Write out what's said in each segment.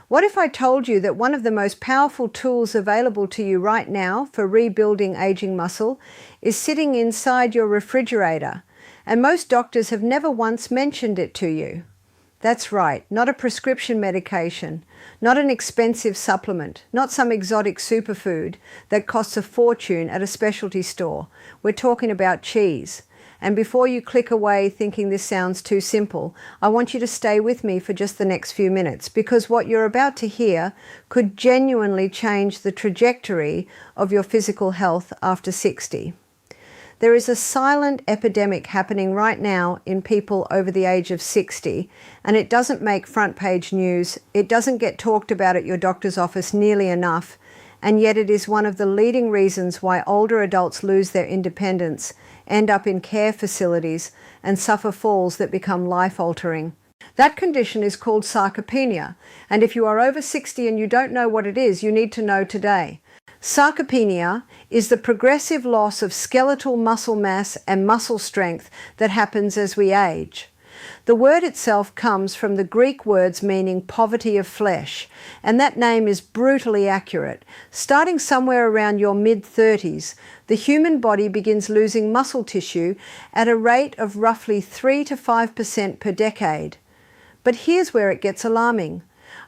What if I told you that one of the most powerful tools available to you right now for rebuilding aging muscle is sitting inside your refrigerator, and most doctors have never once mentioned it to you? That's right, not a prescription medication, not an expensive supplement, not some exotic superfood that costs a fortune at a specialty store. We're talking about cheese. And before you click away thinking this sounds too simple, I want you to stay with me for just the next few minutes, because what you're about to hear could genuinely change the trajectory of your physical health after 60. There is a silent epidemic happening right now in people over the age of 60, and it doesn't make front page news, it doesn't get talked about at your doctor's office nearly enough, and yet it is one of the leading reasons why older adults lose their independence, end up in care facilities, and suffer falls that become life-altering. That condition is called sarcopenia, and if you are over 60 and you don't know what it is, you need to know today. Sarcopenia is the progressive loss of skeletal muscle mass and muscle strength that happens as we age. The word itself comes from the Greek words meaning poverty of flesh, and that name is brutally accurate. Starting somewhere around your mid-30s, the human body begins losing muscle tissue at a rate of roughly 3 to 5% per decade. But here's where it gets alarming.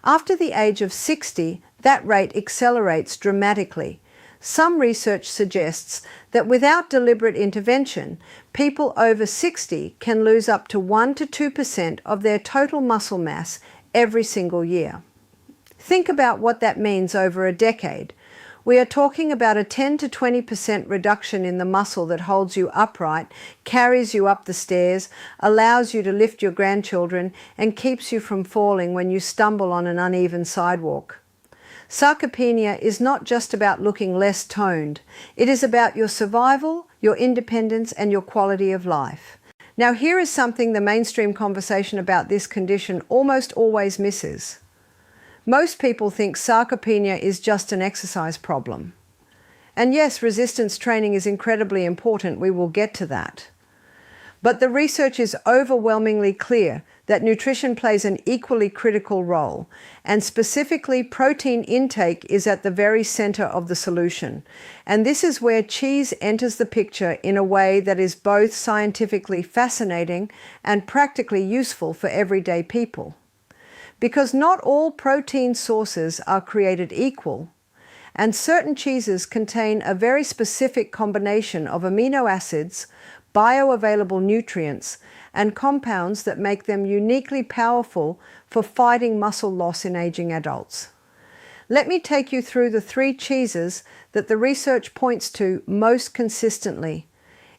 After the age of 60, that rate accelerates dramatically. Some research suggests that without deliberate intervention, people over 60 can lose up to 1 to 2% of their total muscle mass every single year. Think about what that means over a decade. We are talking about a 10 to 20% reduction in the muscle that holds you upright, carries you up the stairs, allows you to lift your grandchildren, and keeps you from falling when you stumble on an uneven sidewalk. Sarcopenia is not just about looking less toned. It is about your survival, your independence, and your quality of life. Now, here is something the mainstream conversation about this condition almost always misses. Most people think sarcopenia is just an exercise problem. And yes, resistance training is incredibly important. We will get to that. But the research is overwhelmingly clear that nutrition plays an equally critical role, and specifically protein intake is at the very center of the solution. And this is where cheese enters the picture in a way that is both scientifically fascinating and practically useful for everyday people. Because not all protein sources are created equal, and certain cheeses contain a very specific combination of amino acids, bioavailable nutrients, and compounds that make them uniquely powerful for fighting muscle loss in aging adults. Let me take you through the 3 cheeses that the research points to most consistently,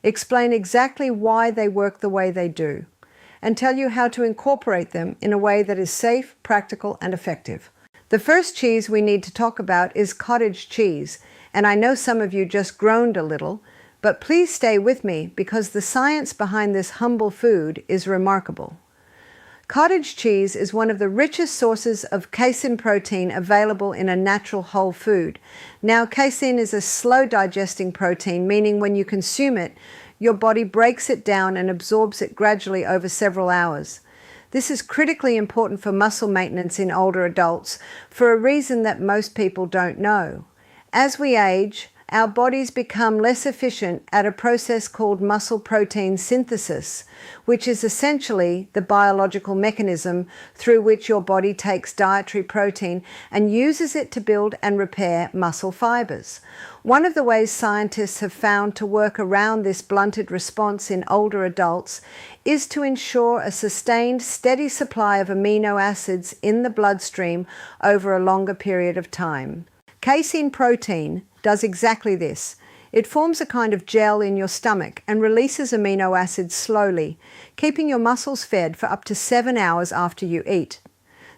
explain exactly why they work the way they do, and tell you how to incorporate them in a way that is safe, practical, and effective. The first cheese we need to talk about is cottage cheese, and I know some of you just groaned a little, but please stay with me because the science behind this humble food is remarkable. Cottage cheese is one of the richest sources of casein protein available in a natural whole food. Now, casein is a slow digesting protein, meaning when you consume it, your body breaks it down and absorbs it gradually over several hours. This is critically important for muscle maintenance in older adults for a reason that most people don't know. As we age, our bodies become less efficient at a process called muscle protein synthesis, which is essentially the biological mechanism through which your body takes dietary protein and uses it to build and repair muscle fibers. One of the ways scientists have found to work around this blunted response in older adults is to ensure a sustained, steady supply of amino acids in the bloodstream over a longer period of time. Casein protein does exactly this. It forms a kind of gel in your stomach and releases amino acids slowly, keeping your muscles fed for up to 7 hours after you eat.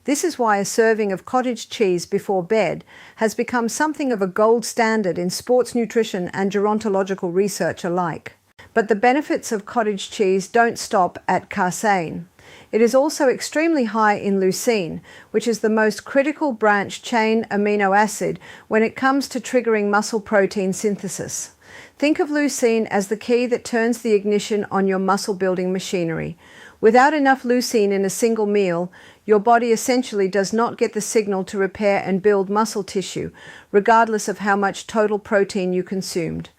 This is why a serving of cottage cheese before bed has become something of a gold standard in sports nutrition and gerontological research alike. But the benefits of cottage cheese don't stop at casein. It is also extremely high in leucine, which is the most critical branch-chain amino acid when it comes to triggering muscle protein synthesis. Think of leucine as the key that turns the ignition on your muscle-building machinery. Without enough leucine in a single meal, your body essentially does not get the signal to repair and build muscle tissue, regardless of how much total protein you consumed.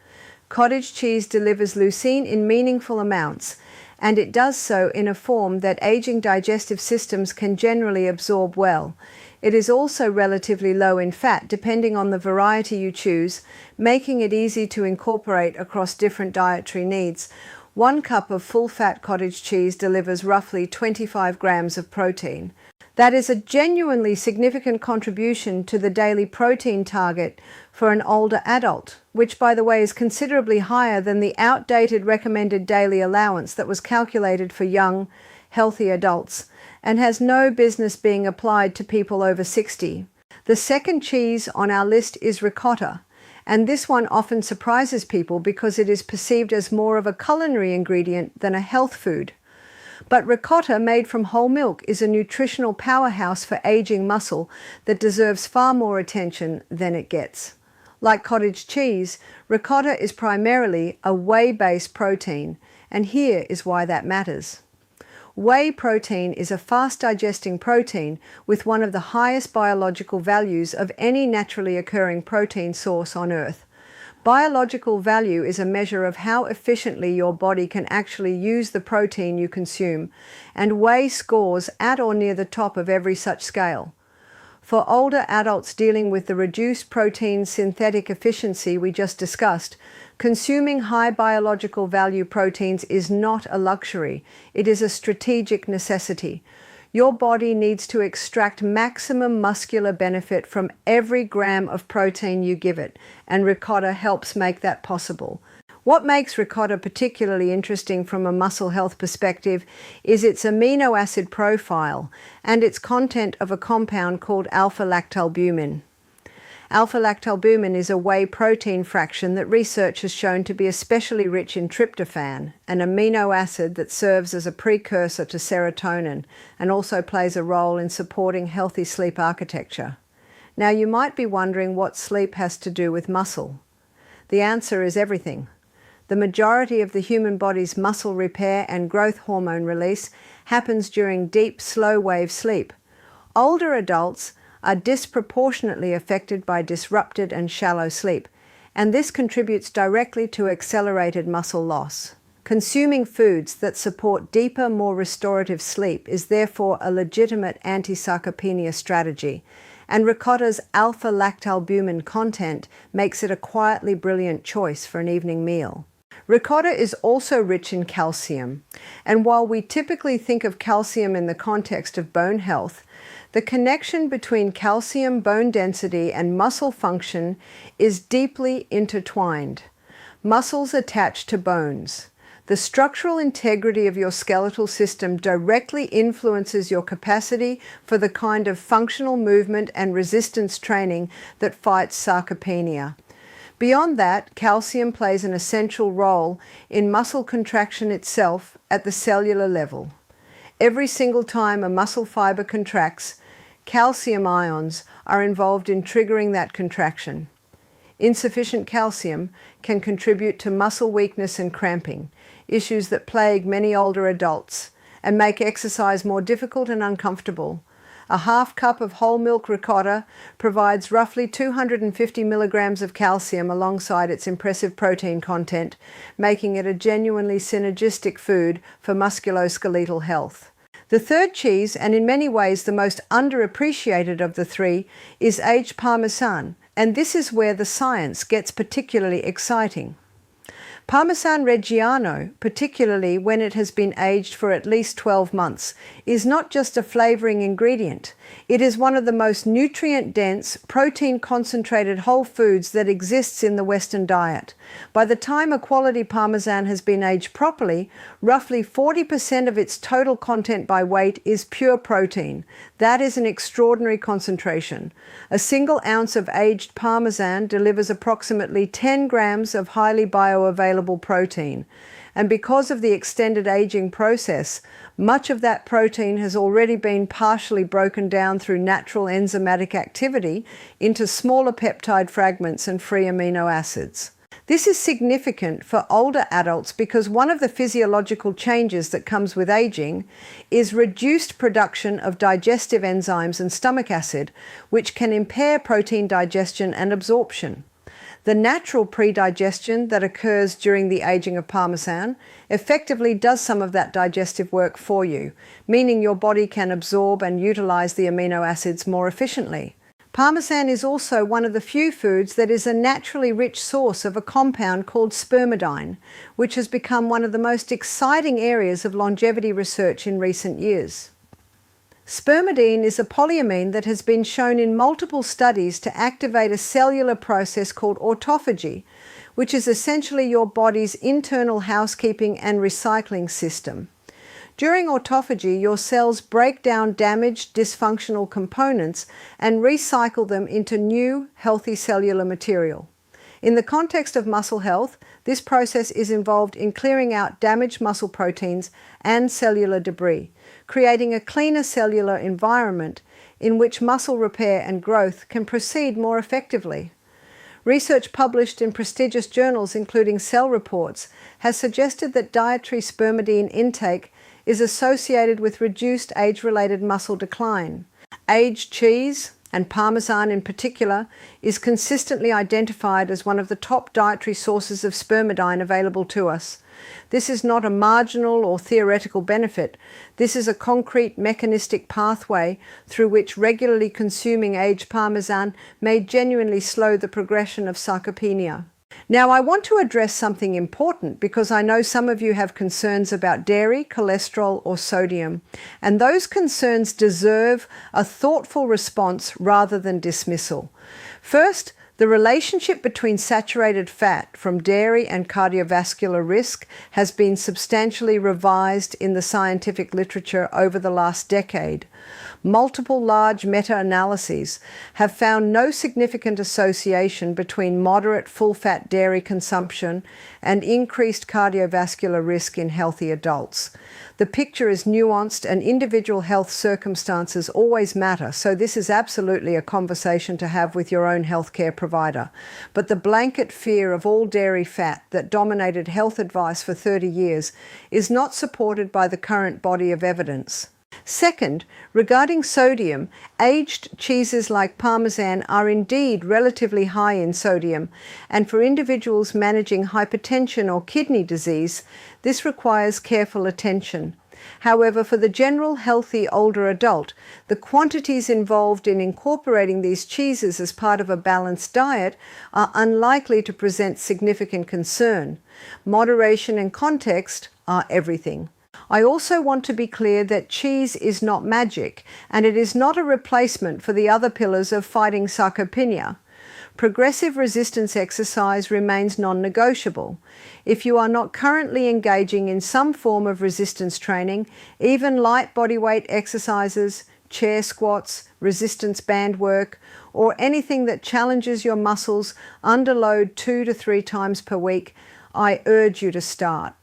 Cottage cheese delivers leucine in meaningful amounts, and it does so in a form that aging digestive systems can generally absorb well. It is also relatively low in fat, depending on the variety you choose, making it easy to incorporate across different dietary needs. 1 cup of full-fat cottage cheese delivers roughly 25 grams of protein. That is a genuinely significant contribution to the daily protein target for an older adult, which, by the way, is considerably higher than the outdated recommended daily allowance that was calculated for young, healthy adults, and has no business being applied to people over 60. The second cheese on our list is ricotta, and this one often surprises people because it is perceived as more of a culinary ingredient than a health food. But ricotta, made from whole milk, is a nutritional powerhouse for aging muscle that deserves far more attention than it gets. Like cottage cheese, ricotta is primarily a whey-based protein, and here is why that matters. Whey protein is a fast-digesting protein with one of the highest biological values of any naturally occurring protein source on Earth. Biological value is a measure of how efficiently your body can actually use the protein you consume, and whey scores at or near the top of every such scale. For older adults dealing with the reduced protein synthetic efficiency we just discussed, consuming high biological value proteins is not a luxury, it is a strategic necessity. Your body needs to extract maximum muscular benefit from every gram of protein you give it, and ricotta helps make that possible. What makes ricotta particularly interesting from a muscle health perspective is its amino acid profile and its content of a compound called alpha-lactalbumin. Alpha-lactalbumin is a whey protein fraction that research has shown to be especially rich in tryptophan, an amino acid that serves as a precursor to serotonin and also plays a role in supporting healthy sleep architecture. Now, you might be wondering what sleep has to do with muscle. The answer is everything. The majority of the human body's muscle repair and growth hormone release happens during deep, slow-wave sleep. Older adults are disproportionately affected by disrupted and shallow sleep, and this contributes directly to accelerated muscle loss. Consuming foods that support deeper, more restorative sleep is therefore a legitimate anti-sarcopenia strategy, and ricotta's alpha-lactalbumin content makes it a quietly brilliant choice for an evening meal. Ricotta is also rich in calcium, and while we typically think of calcium in the context of bone health, the connection between calcium, bone density, and muscle function is deeply intertwined. Muscles attach to bones. The structural integrity of your skeletal system directly influences your capacity for the kind of functional movement and resistance training that fights sarcopenia. Beyond that, calcium plays an essential role in muscle contraction itself at the cellular level. Every single time a muscle fiber contracts, calcium ions are involved in triggering that contraction. Insufficient calcium can contribute to muscle weakness and cramping, issues that plague many older adults and make exercise more difficult and uncomfortable. A half cup of whole milk ricotta provides roughly 250 milligrams of calcium alongside its impressive protein content, making it a genuinely synergistic food for musculoskeletal health. The third cheese, and in many ways the most underappreciated of the three, is aged Parmesan, and this is where the science gets particularly exciting. Parmesan Reggiano, particularly when it has been aged for at least 12 months, is not just a flavoring ingredient. It is one of the most nutrient-dense, protein-concentrated whole foods that exists in the Western diet. By the time a quality Parmesan has been aged properly, roughly 40% of its total content by weight is pure protein. That is an extraordinary concentration. A single ounce of aged Parmesan delivers approximately 10 grams of highly bioavailable protein. And because of the extended aging process, much of that protein has already been partially broken down through natural enzymatic activity into smaller peptide fragments and free amino acids. This is significant for older adults because one of the physiological changes that comes with aging is reduced production of digestive enzymes and stomach acid, which can impair protein digestion and absorption. The natural predigestion that occurs during the aging of Parmesan effectively does some of that digestive work for you, meaning your body can absorb and utilize the amino acids more efficiently. Parmesan is also one of the few foods that is a naturally rich source of a compound called spermidine, which has become one of the most exciting areas of longevity research in recent years. Spermidine is a polyamine that has been shown in multiple studies to activate a cellular process called autophagy, which is essentially your body's internal housekeeping and recycling system. During autophagy, your cells break down damaged, dysfunctional components and recycle them into new, healthy cellular material. In the context of muscle health, this process is involved in clearing out damaged muscle proteins and cellular debris, creating a cleaner cellular environment in which muscle repair and growth can proceed more effectively. Research published in prestigious journals, including Cell Reports, has suggested that dietary spermidine intake is associated with reduced age-related muscle decline. Aged cheese, and Parmesan in particular, is consistently identified as one of the top dietary sources of spermidine available to us. This is not a marginal or theoretical benefit. This is a concrete mechanistic pathway through which regularly consuming aged Parmesan may genuinely slow the progression of sarcopenia. Now, I want to address something important because I know some of you have concerns about dairy, cholesterol, or sodium, and those concerns deserve a thoughtful response rather than dismissal. First, the relationship between saturated fat from dairy and cardiovascular risk has been substantially revised in the scientific literature over the last decade. Multiple large meta-analyses have found no significant association between moderate full-fat dairy consumption and increased cardiovascular risk in healthy adults. The picture is nuanced and individual health circumstances always matter, so this is absolutely a conversation to have with your own healthcare provider. But the blanket fear of all dairy fat that dominated health advice for 30 years is not supported by the current body of evidence. Second, regarding sodium, aged cheeses like Parmesan are indeed relatively high in sodium, and for individuals managing hypertension or kidney disease, this requires careful attention. However, for the general healthy older adult, the quantities involved in incorporating these cheeses as part of a balanced diet are unlikely to present significant concern. Moderation and context are everything. I also want to be clear that cheese is not magic, and it is not a replacement for the other pillars of fighting sarcopenia. Progressive resistance exercise remains non-negotiable. If you are not currently engaging in some form of resistance training, even light bodyweight exercises, chair squats, resistance band work, or anything that challenges your muscles under load 2 to 3 times per week, I urge you to start.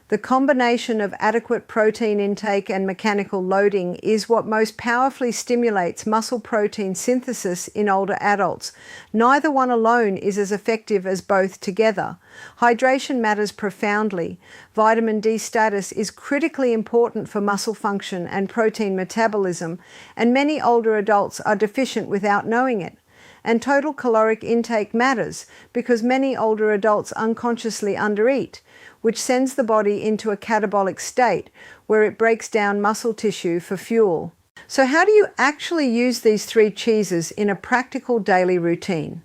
The combination of adequate protein intake and mechanical loading is what most powerfully stimulates muscle protein synthesis in older adults. Neither one alone is as effective as both together. Hydration matters profoundly. Vitamin D status is critically important for muscle function and protein metabolism, and many older adults are deficient without knowing it. And total caloric intake matters because many older adults unconsciously undereat, which sends the body into a catabolic state where it breaks down muscle tissue for fuel. So how do you actually use these 3 cheeses in a practical daily routine?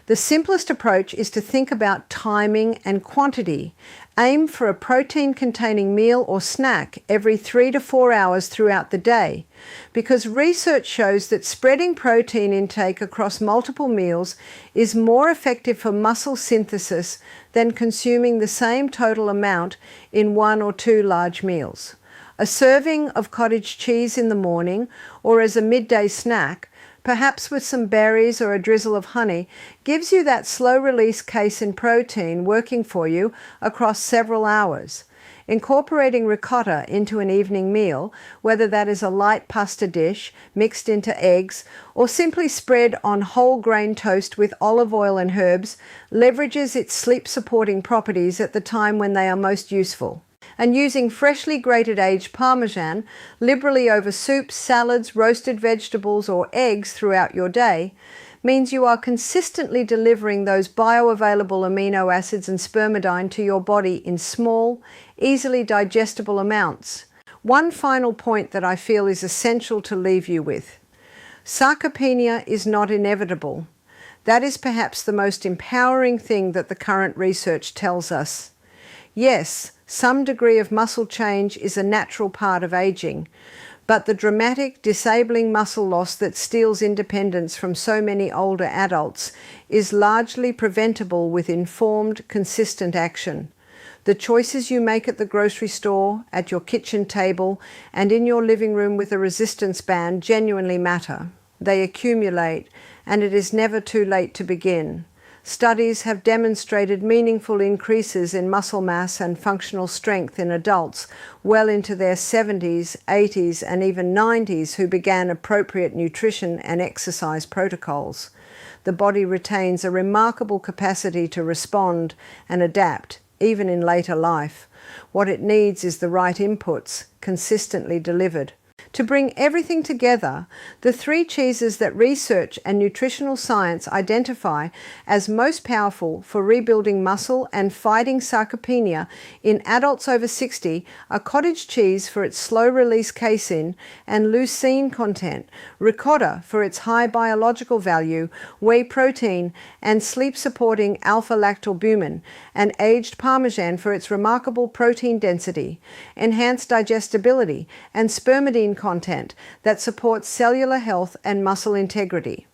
The simplest approach is to think about timing and quantity. Aim for a protein-containing meal or snack every 3 to 4 hours throughout the day, because research shows that spreading protein intake across multiple meals is more effective for muscle synthesis than consuming the same total amount in 1 or 2 large meals. A serving of cottage cheese in the morning or as a midday snack, perhaps with some berries or a drizzle of honey, gives you that slow-release casein protein working for you across several hours. Incorporating ricotta into an evening meal, whether that is a light pasta dish mixed into eggs or simply spread on whole grain toast with olive oil and herbs, leverages its sleep-supporting properties at the time when they are most useful. And using freshly grated aged Parmesan liberally over soups, salads, roasted vegetables or eggs throughout your day means you are consistently delivering those bioavailable amino acids and spermidine to your body in small, easily digestible amounts. One final point that I feel is essential to leave you with. Sarcopenia is not inevitable. That is perhaps the most empowering thing that the current research tells us. Yes, some degree of muscle change is a natural part of aging, but the dramatic, disabling muscle loss that steals independence from so many older adults is largely preventable with informed, consistent action. The choices you make at the grocery store, at your kitchen table, and in your living room with a resistance band genuinely matter. They accumulate, and it is never too late to begin. Studies have demonstrated meaningful increases in muscle mass and functional strength in adults well into their 70s, 80s, and even 90s who began appropriate nutrition and exercise protocols. The body retains a remarkable capacity to respond and adapt, even in later life. What it needs is the right inputs, consistently delivered. To bring everything together, the 3 cheeses that research and nutritional science identify as most powerful for rebuilding muscle and fighting sarcopenia in adults over 60 are cottage cheese for its slow-release casein and leucine content, ricotta for its high biological value, whey protein and sleep-supporting alpha-lactalbumin, and aged Parmesan for its remarkable protein density, enhanced digestibility, and spermidine content that supports cellular health and muscle integrity.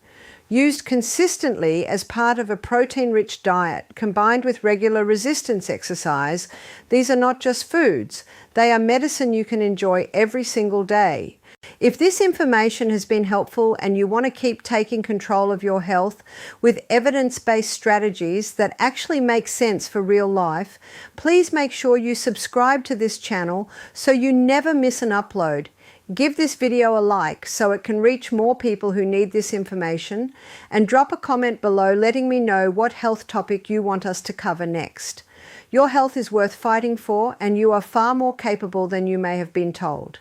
Used consistently as part of a protein-rich diet combined with regular resistance exercise, these are not just foods, they are medicine you can enjoy every single day. If this information has been helpful and you want to keep taking control of your health with evidence-based strategies that actually make sense for real life, please make sure you subscribe to this channel so you never miss an upload. Give this video a like so it can reach more people who need this information, and drop a comment below letting me know what health topic you want us to cover next. Your health is worth fighting for, and you are far more capable than you may have been told.